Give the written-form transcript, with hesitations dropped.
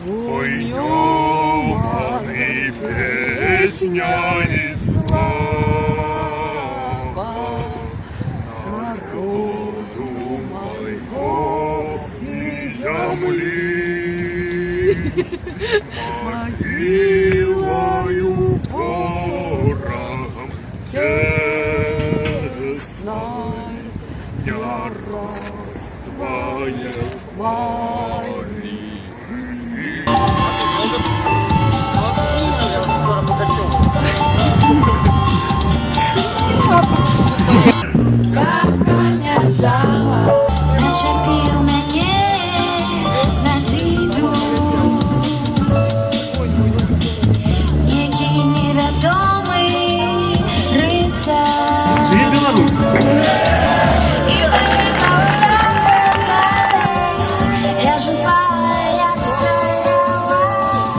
Ой, ньому і пісня, і слава народу мого і землі. Могилою ворогам